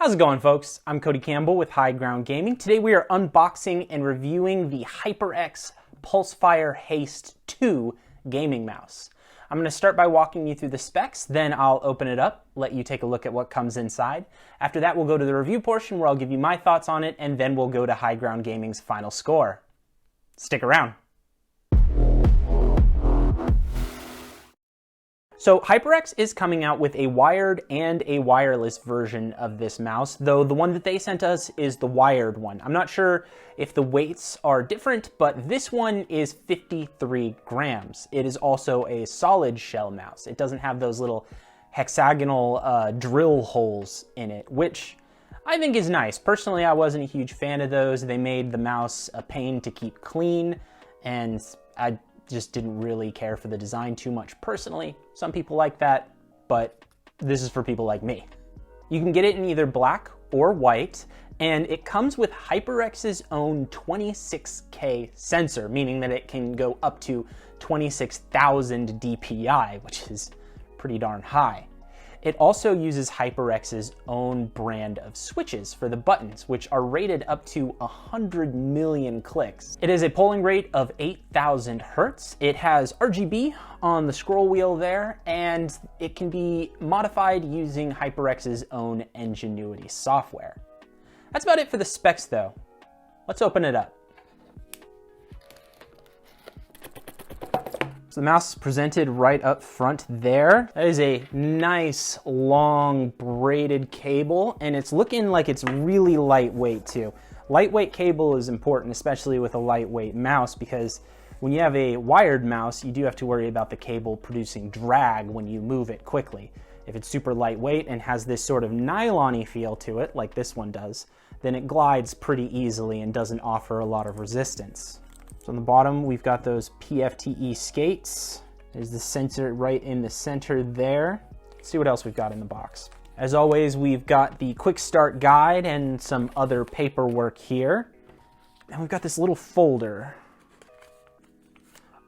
How's it going, folks? I'm Cody Campbell with High Ground Gaming. Today we are unboxing and reviewing the HyperX Pulsefire Haste 2 gaming mouse. I'm going to start by walking you through the specs, then I'll open it up, let you take a look at what comes inside. After that, we'll go to the review portion where I'll give you my thoughts on it, and then we'll go to High Ground Gaming's final score. Stick around. So HyperX is coming out with a wired and a wireless version of this mouse, though the one that they sent us is the wired one. I'm not sure if the weights are different, but this one is 53 grams. It is also a solid shell mouse. It doesn't have those little hexagonal drill holes in it, which I think is nice. Personally, I wasn't a huge fan of those. They made the mouse a pain to keep clean, and I just didn't really care for the design too much personally. Some people like that, but this is for people like me. You can get it in either black or white, and it comes with HyperX's own 26K sensor, meaning that it can go up to 26,000 DPI, which is pretty darn high. It also uses HyperX's own brand of switches for the buttons, which are rated up to 100 million clicks. It has a polling rate of 8,000 Hertz. It has RGB on the scroll wheel there, and it can be modified using HyperX's own NGENUITY software. That's about it for the specs though. Let's open it up. So the mouse is presented right up front there. That is a nice long braided cable, and it's looking like it's really lightweight too. Lightweight cable is important, especially with a lightweight mouse, because when you have a wired mouse, you do have to worry about the cable producing drag when you move it quickly. If it's super lightweight and has this sort of nylon-y feel to it, like this one does, then it glides pretty easily and doesn't offer a lot of resistance. So on the bottom, we've got those PFTE skates. There's the sensor right in the center there. Let's see what else we've got in the box. As always, we've got the quick start guide and some other paperwork here. And we've got this little folder.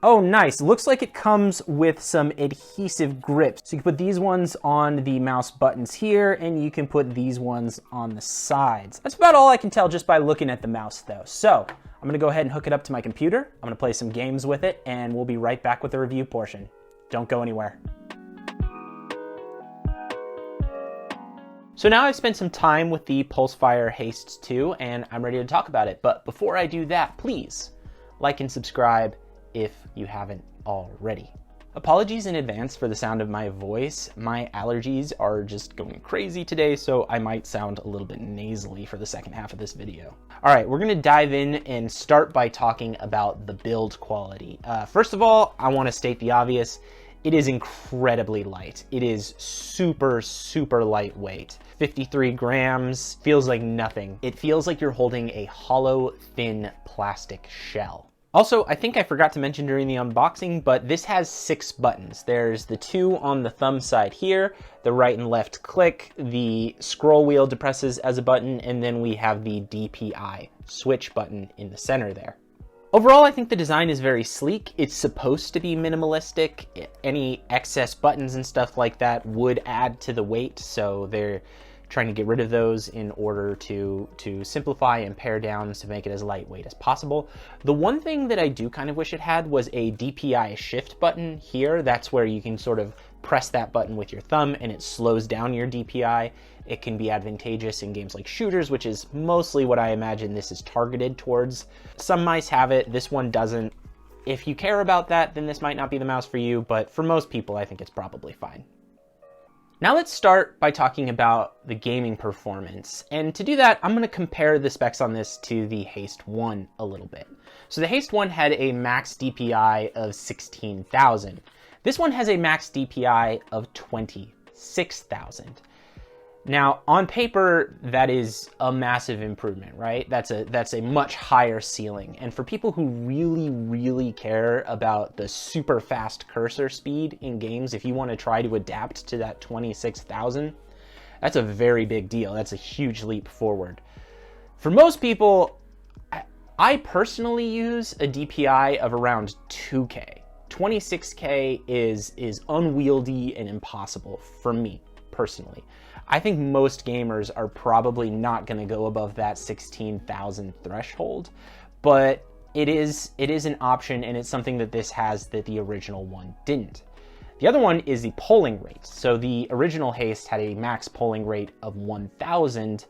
Oh, nice. Looks like it comes with some adhesive grips. So you can put these ones on the mouse buttons here, and you can put these ones on the sides. That's about all I can tell just by looking at the mouse though. So I'm gonna go ahead and hook it up to my computer. I'm gonna play some games with it, and we'll be right back with the review portion. Don't go anywhere. So now I've spent some time with the Pulsefire Haste 2, and I'm ready to talk about it. But before I do that, please like and subscribe if you haven't already. Apologies in advance for the sound of my voice. My allergies are just going crazy today, so I might sound a little bit nasally for the second half of this video. All right, we're gonna dive in and start by talking about the build quality. First of all, I wanna state the obvious. It is incredibly light. It is super, super lightweight. 53 grams, feels like nothing. It feels like you're holding a hollow, thin plastic shell. Also, I think I forgot to mention during the unboxing, but this has 6 buttons. There's the 2 on the thumb side here, the right and left click, the scroll wheel depresses as a button, and then we have the DPI switch button in the center there. Overall, I think the design is very sleek. It's supposed to be minimalistic. Any excess buttons and stuff like that would add to the weight, so they're trying to get rid of those in order to simplify and pare down to make it as lightweight as possible. The one thing that I do kind of wish it had was a DPI shift button here. That's where you can sort of press that button with your thumb and it slows down your DPI. It can be advantageous in games like shooters, which is mostly what I imagine this is targeted towards. Some mice have it, this one doesn't. If you care about that, then this might not be the mouse for you, but for most people, I think it's probably fine. Now let's start by talking about the gaming performance. And to do that, I'm gonna compare the specs on this to the Haste 1 a little bit. So the Haste 1 had a max DPI of 16,000. This one has a max DPI of 26,000. Now, on paper, that is a massive improvement, right? That's a much higher ceiling. And for people who really, really care about the super fast cursor speed in games, if you want to try to adapt to that 26,000, that's a very big deal. That's a huge leap forward. For most people, I personally use a DPI of around 2K. 26K is unwieldy and impossible for me personally. I think most gamers are probably not going to go above that 16,000 threshold, but it is an option, and it's something that this has that the original one didn't. The other one is the polling rate. So the original Haste had a max polling rate of 1,000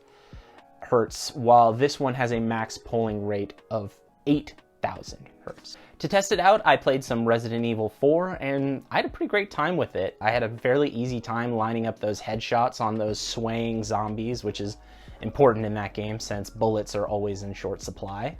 hertz, while this one has a max polling rate of 8,000 hertz. To test it out, I played some Resident Evil 4, and I had a pretty great time with it. I had a fairly easy time lining up those headshots on those swaying zombies, which is important in that game since bullets are always in short supply.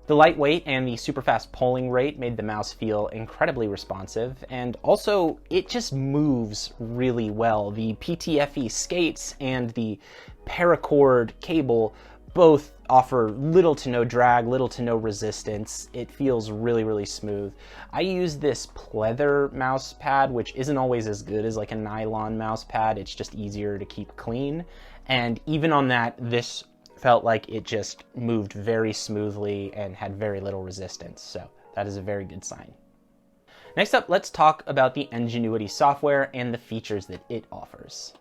The lightweight and the super fast polling rate made the mouse feel incredibly responsive, and also it just moves really well. The PTFE skates and the paracord cable both offer little to no drag, little to no resistance. It feels really, really smooth. I use this pleather mouse pad, which isn't always as good as like a nylon mouse pad. It's just easier to keep clean. And even on that, this felt like it just moved very smoothly and had very little resistance. So that is a very good sign. Next up, let's talk about the NGENUITY software and the features that it offers.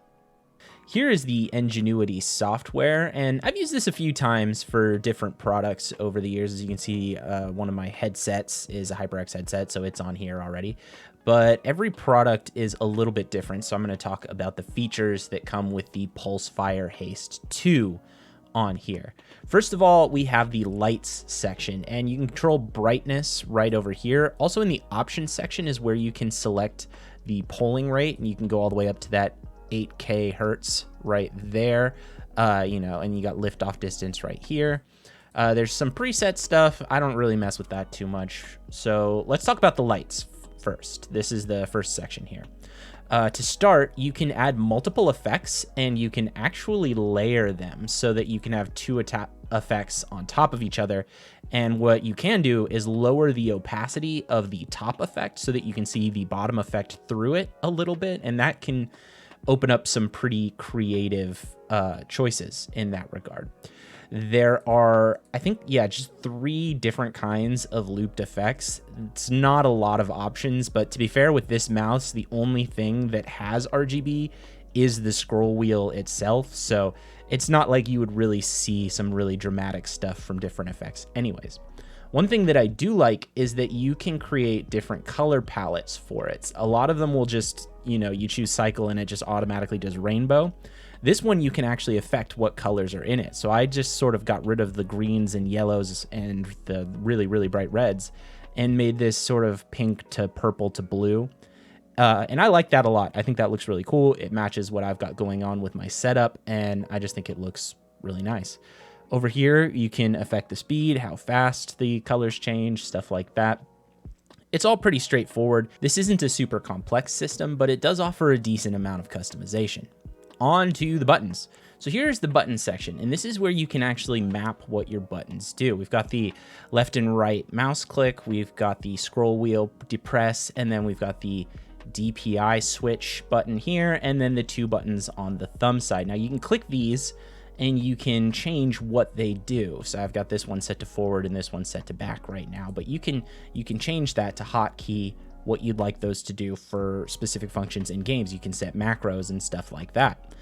Here is the NGENUITY software, and I've used this a few times for different products over the years. As you can see, one of my headsets is a HyperX headset, so it's on here already. But every product is a little bit different, so I'm going to talk about the features that come with the Pulsefire Haste 2 on here. First of all, we have the lights section, and you can control brightness right over here. Also in the options section is where you can select the polling rate, and you can go all the way up to that 8K hertz right there, and you got liftoff distance right here. There's some preset stuff. I don't really mess with that too much. So let's talk about the lights first. This is the first section here. To start, you can add multiple effects, and you can actually layer them so that you can have two effects on top of each other. And what you can do is lower the opacity of the top effect so that you can see the bottom effect through it a little bit, and that can open up some pretty creative choices in that regard. There are, I think, just 3 different kinds of looped effects. It's not a lot of options, but to be fair with this mouse, the only thing that has RGB is the scroll wheel itself, so it's not like you would really see some really dramatic stuff from different effects anyways. One thing that I do like is that you can create different color palettes for it. A lot of them will just, you choose cycle and it just automatically does rainbow. This one, you can actually affect what colors are in it. So I just sort of got rid of the greens and yellows and the really, really bright reds and made this sort of pink to purple to blue. And I like that a lot. I think that looks really cool. It matches what I've got going on with my setup, and I just think it looks really nice. Over here, you can affect the speed, how fast the colors change, stuff like that. It's all pretty straightforward. This isn't a super complex system, but it does offer a decent amount of customization. On to the buttons. So here's the button section, and this is where you can actually map what your buttons do. We've got the left and right mouse click, we've got the scroll wheel depress, and then we've got the DPI switch button here, and then the 2 buttons on the thumb side. Now you can click these and you can change what they do. So I've got this one set to forward and this one set to back right now, but you can change that to hotkey what you'd like those to do for specific functions in games. You can set macros and stuff like that.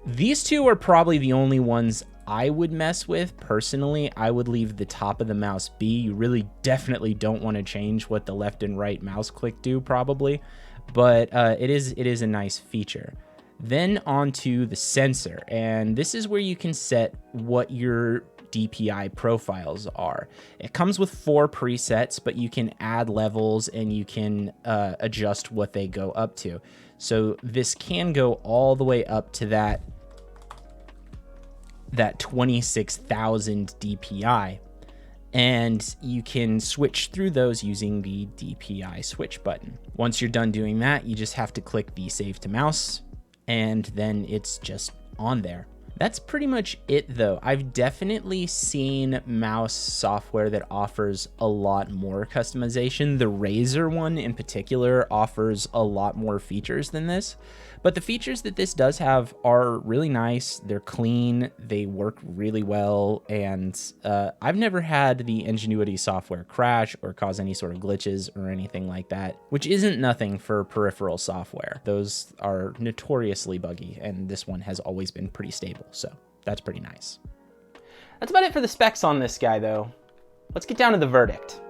These 2 are probably the only ones I would mess with. Personally, I would leave the top of the mouse be. You really definitely don't want to change what the left and right mouse click do probably, but it is a nice feature. Then onto the sensor, and this is where you can set what your DPI profiles are. It comes with 4 presets, but you can add levels and you can adjust what they go up to. So this can go all the way up to that 26,000 DPI, and you can switch through those using the DPI switch button. Once you're done doing that, you just have to click the save to mouse, and then it's just on there. That's pretty much it though. I've definitely seen mouse software that offers a lot more customization. The Razer one in particular offers a lot more features than this, but the features that this does have are really nice. They're clean, they work really well, and I've never had the NGENUITY software crash or cause any sort of glitches or anything like that, which isn't nothing for peripheral software. Those are notoriously buggy, and this one has always been pretty stable. So that's pretty nice. That's about it for the specs on this guy though. Let's get down to the verdict.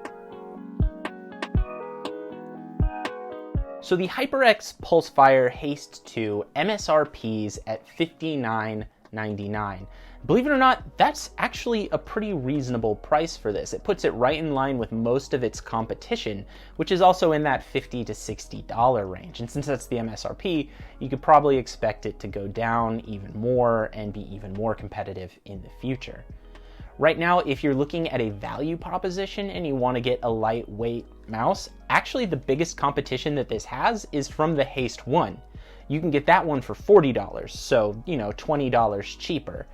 So the HyperX Pulsefire Haste 2 MSRPs at $59.99. Believe it or not, that's actually a pretty reasonable price for this. It puts it right in line with most of its competition, which is also in that $50 to $60 range. And since that's the MSRP, you could probably expect it to go down even more and be even more competitive in the future. Right now, if you're looking at a value proposition and you want to get a lightweight mouse, actually the biggest competition that this has is from the Haste 1. You can get that one for $40, so, you know, $20 cheaper.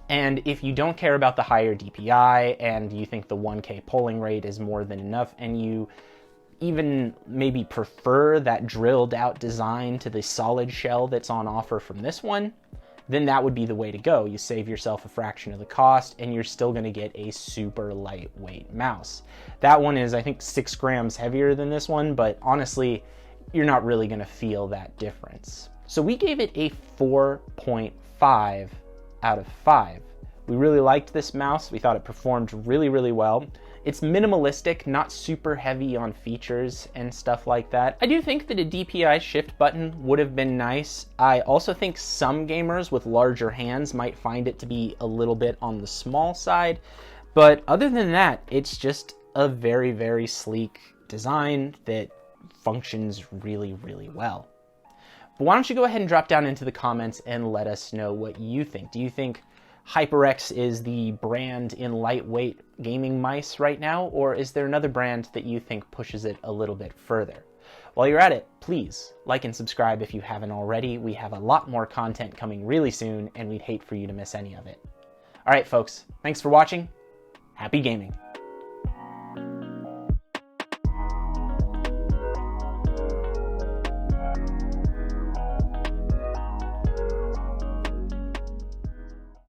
And if you don't care about the higher DPI and you think the 1K polling rate is more than enough, and you even maybe prefer that drilled out design to the solid shell that's on offer from this one, then that would be the way to go. You save yourself a fraction of the cost and you're still going to get a super lightweight mouse. That one is, I think, 6 grams heavier than this one, but honestly, you're not really going to feel that difference. So we gave it a 4.5 out of 5. We really liked this mouse. We thought it performed really, really well. It's minimalistic, not super heavy on features and stuff like that. I do think that a DPI shift button would have been nice. I also think some gamers with larger hands might find it to be a little bit on the small side. But other than that, it's just a very, very sleek design that functions really, really well. But why don't you go ahead and drop down into the comments and let us know what you think. Do you think HyperX is the brand in lightweight gaming mice right now, or is there another brand that you think pushes it a little bit further? While you're at it, please like and subscribe if you haven't already. We have a lot more content coming really soon, and we'd hate for you to miss any of it. All right, folks, thanks for watching. Happy gaming.